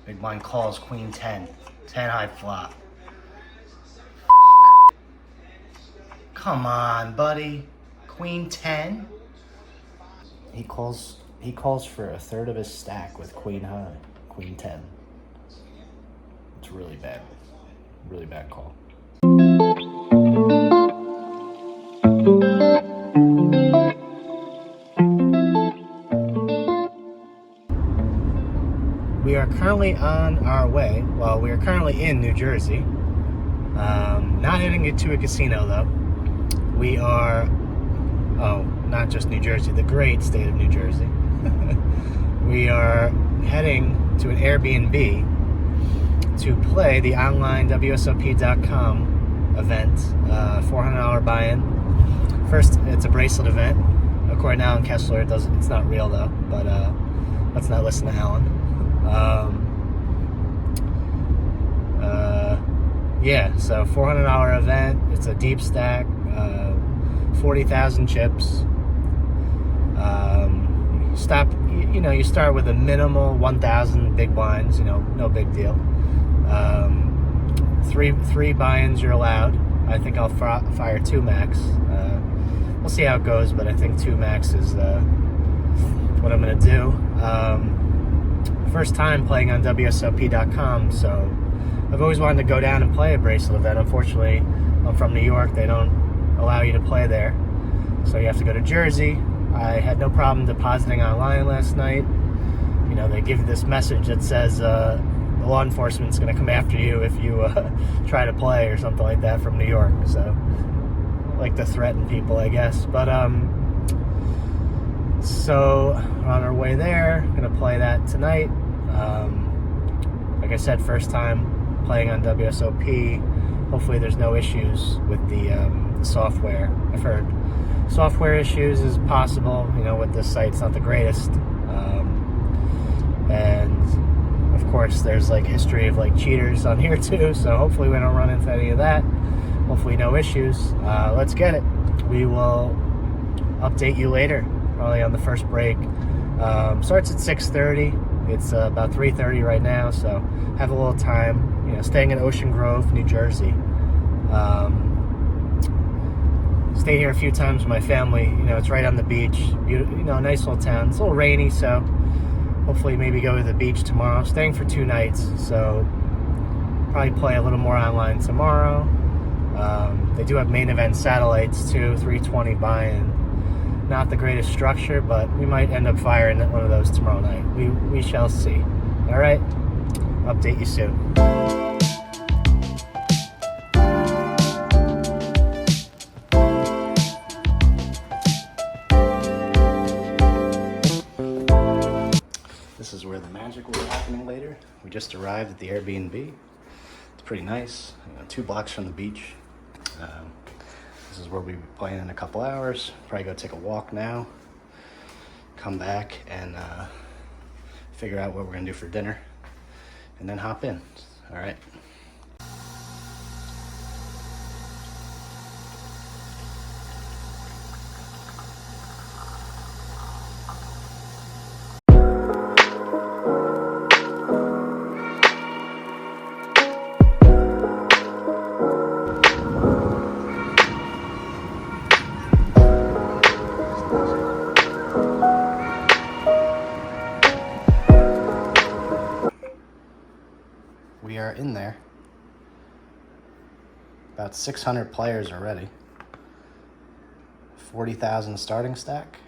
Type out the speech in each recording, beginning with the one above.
Big blind calls queen 10. 10 high flop. Come on, buddy. Queen 10? He calls for a third of his stack with queen high. Queen 10. It's really bad. Really bad call. We are currently on our way. Well, we are currently in New Jersey. Not heading to a casino, though. We are, not just New Jersey, the great state of New Jersey. We are heading to an Airbnb to play the online WSOP.com event, $400 buy-in. First, it's a bracelet event. According to Alan Kessler, it's not real though, but let's not listen to Alan. Yeah, so $400 event. It's a deep stack, 40,000 chips. You start with a minimal 1,000 big blinds. No big deal. Three buy-ins you're allowed. I think I'll fire 2 max. We'll see how it goes, but I think 2 max is what I'm gonna do. First time playing on WSOP.com, so I've always wanted to go down and play a bracelet event. Unfortunately, I'm from New York. They don't allow you to play there, so you have to go to Jersey. I had no problem depositing online last night. They give this message that says the law enforcement's going to come after you if you try to play or something like that from New York. So, like to threaten people, I guess. But so we're on our way there. Gonna play that tonight. Like I said, first time playing on WSOP. Hopefully there's no issues with the software. I've heard software issues is possible, with this site. It's not the greatest. And of course there's history of cheaters on here too, so hopefully we don't run into any of that. Hopefully no issues. Let's get it. We will update you later, probably on the first break. Starts at 6:30. It's about 3:30 right now, so have a little time. Staying in Ocean Grove, New Jersey. Stayed here a few times with my family. It's right on the beach. Nice little town. It's a little rainy, so hopefully maybe go to the beach tomorrow. Staying for 2 nights, so probably play a little more online tomorrow. They do have main event satellites too, 320 buy-in. Not the greatest structure, but we might end up firing one of those tomorrow night. We shall see. All right, update you soon. This is where the magic will be happening later. We just arrived at the Airbnb. It's pretty nice, 2 blocks from the beach. This is where we'll be playing in a couple hours. Probably go take a walk now, come back and figure out what we're gonna do for dinner, and then hop in. All right. We are in there. About 600 players already. 40,000 starting stack.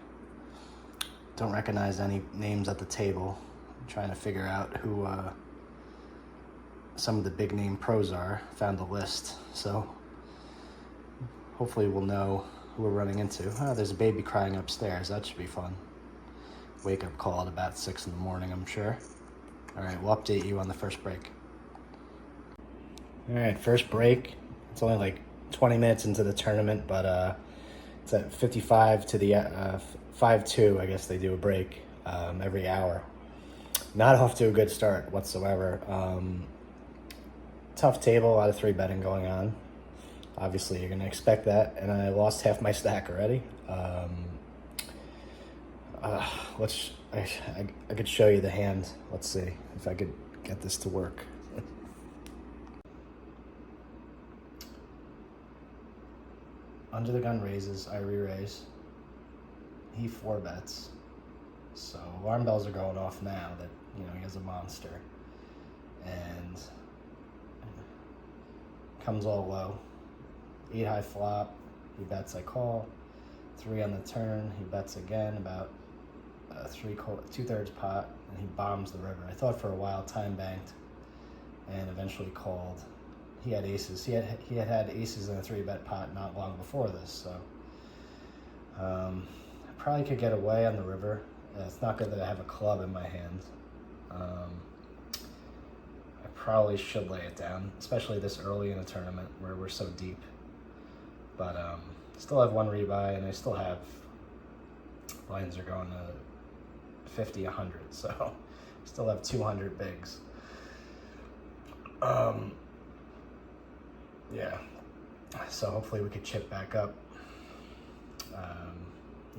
Don't recognize any names at the table. I'm trying to figure out who some of the big name pros are. Found the list, so hopefully we'll know who we're running into. Oh, there's a baby crying upstairs. That should be fun. Wake up call at about 6 in the morning, I'm sure. All right, we'll update you on the first break. All right, first break. It's only 20 minutes into the tournament, but it's at 55 to the 5-2. I guess they do a break every hour. Not off to a good start whatsoever. Tough table, a lot of 3-betting going on. Obviously, you're going to expect that, and I lost half my stack already. I could show you the hand. Let's see if I could get this to work. Under the gun raises, I re-raise. He 4-bets. So alarm bells are going off now that, you know, he has a monster. And comes all low. 8 high flop, he bets, I call. 3 on the turn, he bets again, about 2/3 pot, and he bombs the river. I thought for a while time banked, and eventually called. He had aces. He had aces in a 3-bet pot not long before this, so I probably could get away on the river. It's not good that I have a club in my hand. I probably should lay it down, especially this early in a tournament where we're so deep. But still have 1 rebuy, and I still have lines are going to 50, 100, so still have 200 bigs. Yeah, so hopefully we could chip back up.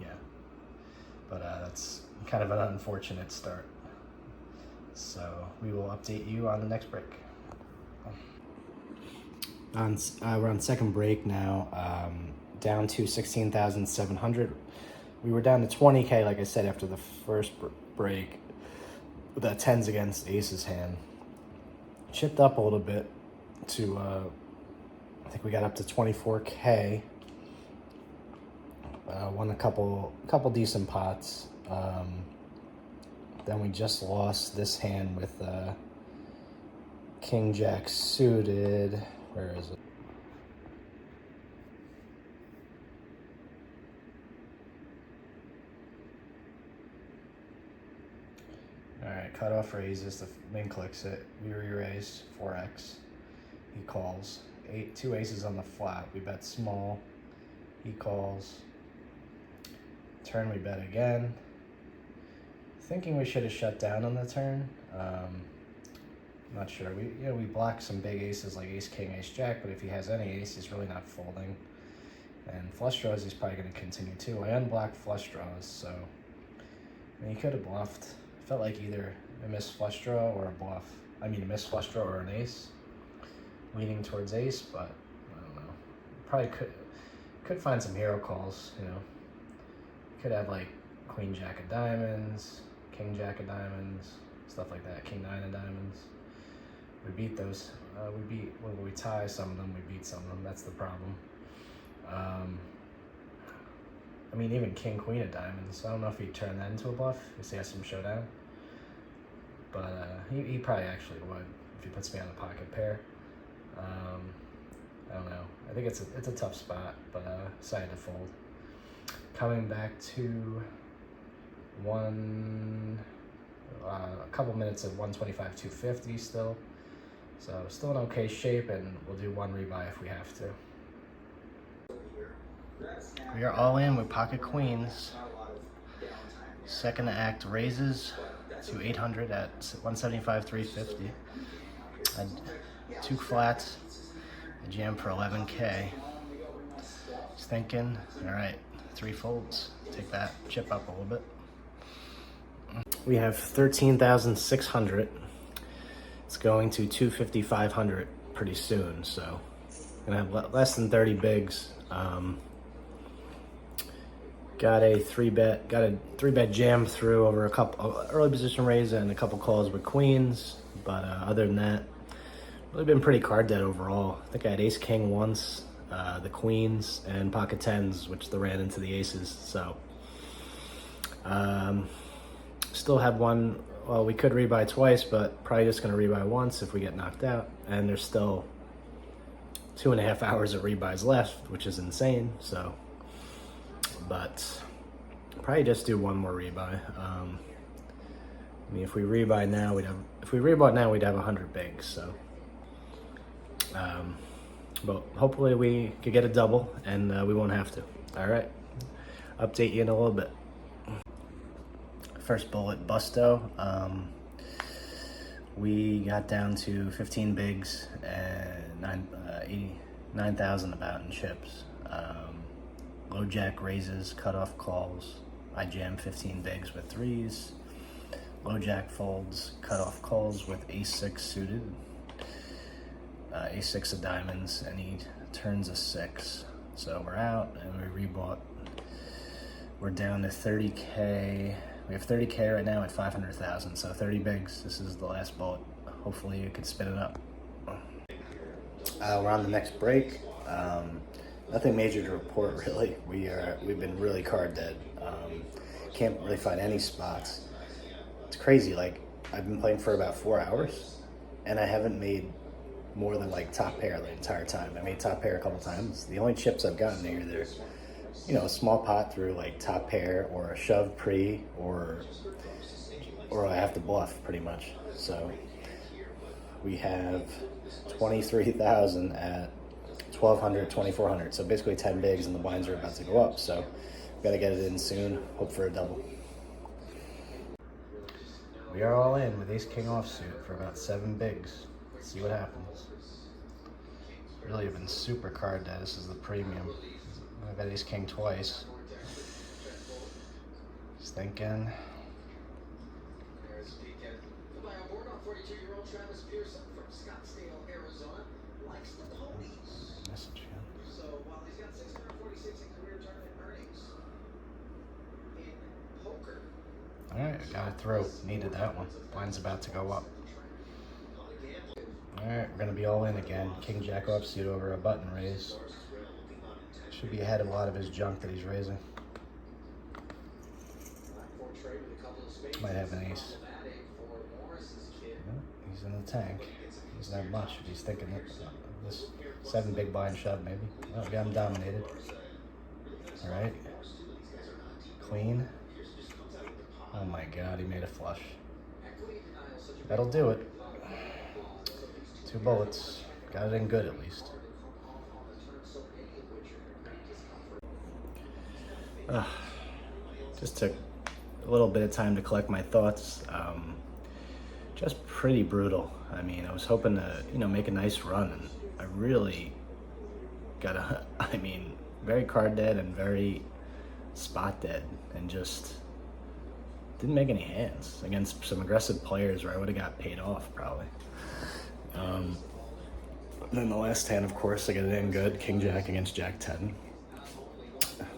Yeah, but that's kind of an unfortunate start. So we will update you on the next break. We're on second break now, down to 16,700. We were down to 20K, like I said, after the first break with that 10s against aces hand. Chipped up a little bit to, I think we got up to 24K. Won a couple decent pots. Then we just lost this hand with King Jack suited. Where is it? Alright, cut off raises, the min clicks it. We re-raise 4x. He calls. 2 aces on the flop. We bet small. He calls. Turn we bet again. Thinking we should have shut down on the turn. Not sure. We block some big aces like ace king, ace jack, but if he has any ace, he's really not folding. And flush draws, he's probably going to continue too. I unblocked flush draws, so I mean, he could have bluffed. Felt like either a missed flush draw or a bluff. I mean, a missed flush draw or an ace. Leaning towards ace, but I don't know. Probably could find some hero calls. You know, could have like queen jack of diamonds, king jack of diamonds, stuff like that. King 9 of diamonds. We beat those. When we tie some of them, we beat some of them. That's the problem. I mean, even king queen of diamonds. I don't know if he'd turn that into a bluff. He has some showdown. But he probably actually would if he puts me on a pocket pair. I don't know. I think it's a tough spot, but decided to fold. Coming back to a couple minutes of 125, 250 still. So still in okay shape, and we'll do 1 rebuy if we have to. We are all in with pocket queens. Second act raises to 800 at 175, 350. Had 2 flats. I jammed for 11K. Just thinking, all right, 3 folds. Take that, chip up a little bit. We have 13,600. It's going to 250,500 pretty soon, so gonna have less than 30 bigs. Got a 3-bet jam through over a couple early position raise and a couple calls with queens, but other than that, really been pretty card dead overall. I think I had ace king once, the queens and pocket 10s, which they ran into the aces. So still have 1. Well, we could rebuy twice, but probably just going to rebuy once if we get knocked out. And there's still 2.5 hours of rebuys left, which is insane. So, but probably just do 1 more rebuy. I mean, if we rebuy now, we'd have 100 bigs. So, but hopefully we could get a double, and we won't have to. All right, update you in a little bit. First bullet, busto. We got down to 15 bigs and 89,000 about in chips. Low jack raises, cutoff calls. I jammed 15 bigs with 3s. Low jack folds, cut off calls with ace-6 suited. Ace-6 of diamonds, and he turns a 6. So we're out, and we rebought. We're down to 30K. We have 30K right now at 500,000, so 30 bigs. This is the last bullet. Hopefully you could spin it up. We're on the next break. Nothing major to report, really. We've been really card dead. Can't really find any spots. It's crazy. Like, I've been playing for about 4 hours, and I haven't made more than like top pair the entire time. I made top pair a couple times. The only chips I've gotten are either, you know, a small pot through like top pair, or a shove pre, or I have to bluff pretty much. So we have 23,000 at 1,200, 2,400. So basically 10 bigs, and the blinds are about to go up. So we got to get it in soon. Hope for a double. We are all in with ace king offsuit for about 7 bigs. Let's see what happens. Really have been super card dead. This is the premium. I've got ace king twice. Just thinking. Message again. So while he's got 646 in career tournament earnings in poker. Alright, got it through. Needed that one. Line's about to go up. Alright, we're gonna be all in again. King jack offsuit over a button raise. Should be ahead of a lot of his junk that he's raising. Might have an ace. Yeah, he's in the tank. He doesn't have much if he's thinking that this 7 big blind shove maybe. Oh, got him dominated. Alright. Clean. Oh my god, he made a flush. That'll do it. 2 bullets. Got it in good at least. Just took a little bit of time to collect my thoughts. Just pretty brutal. I mean, I was hoping to, you know, make a nice run, and I really got I mean, very card dead and very spot dead, and just didn't make any hands against some aggressive players where I would have got paid off probably. Then the last hand, of course, I got it in good. King jack against jack 10.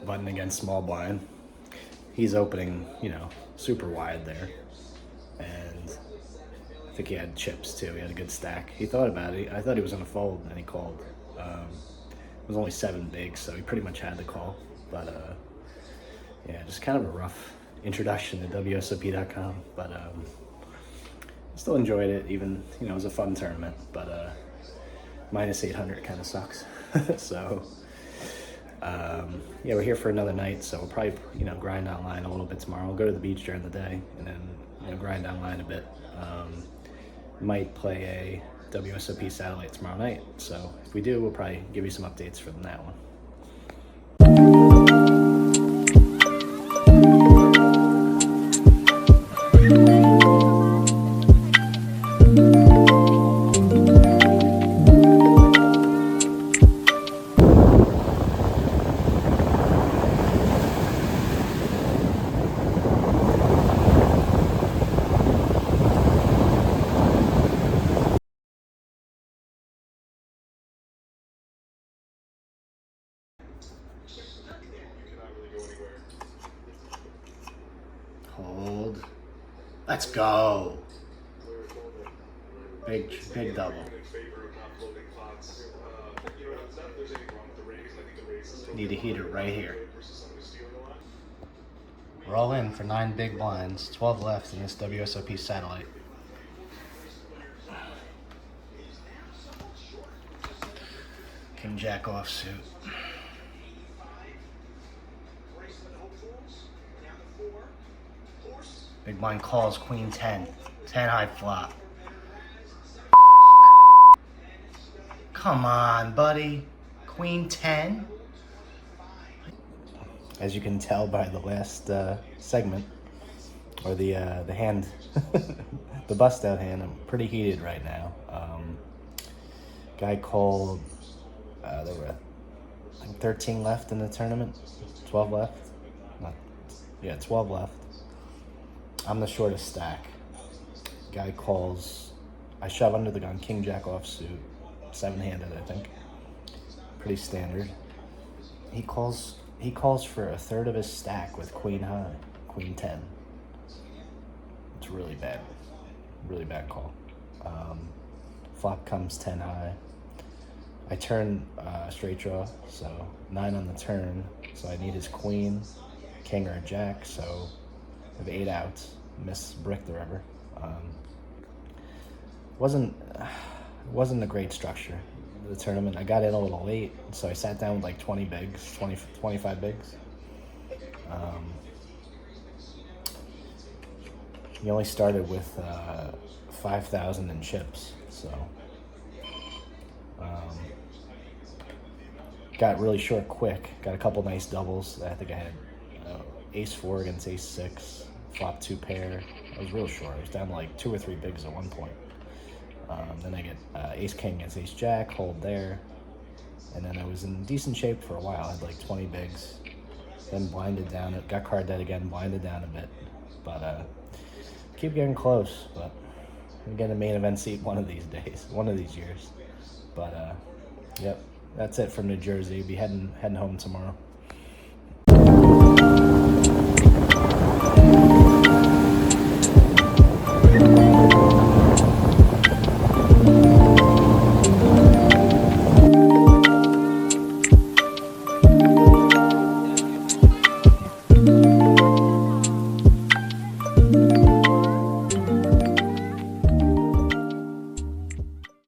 Button against small blind. He's opening, you know, super wide there. And I think he had chips too. He had a good stack. He thought about it. I thought he was going to fold, and he called. It was only 7 bigs, so he pretty much had to call. But yeah, just kind of a rough introduction to WSOP.com. But still enjoyed it. Even, you know, it was a fun tournament. But minus 800 kind of sucks. So yeah, we're here for another night, so we'll probably, you know, grind online a little bit tomorrow. We'll go to the beach during the day, and then, you know, grind online a bit. Might play a WSOP satellite tomorrow night, so if we do, we'll probably give you some updates from that one. Hold. Let's go. Big double. Need a heater right here. We're all in for 9 big blinds, 12 left in this WSOP satellite. King jack offsuit. Big blind calls queen 10. 10 high flop. Come on, buddy. Queen 10. As you can tell by the last segment, or the hand, the bust out hand, I'm pretty heated right now. Guy called, there were, I think, 13 left in the tournament. 12 left. Yeah, 12 left. I'm the shortest stack. Guy calls, I shove under the gun, king jack offsuit, 7-handed, I think. Pretty standard. He calls for a third of his stack with queen high, queen 10. It's really bad call. Flop comes 10 high. I turn straight draw, so 9 on the turn, so I need his queen, king, or jack, so I have 8 outs. Miss brick the river. Wasn't a great structure, the tournament. I got in a little late, so I sat down with like 20 bigs, 25 bigs. He only started with 5,000 in chips, so got really short quick. Got a couple nice doubles. I think I had ace 4 against ace 6, flop 2 pair. I was real short. I was down to like 2 or 3 bigs at one point. Then I get ace king against ace jack, hold there, and then I was in decent shape for a while. I had like 20 bigs, then blinded down. It got card dead again, blinded down a bit, but keep getting close. But I'm getting a main event seat one of these days, one of these years. But yep, that's it from New Jersey. Be heading home tomorrow.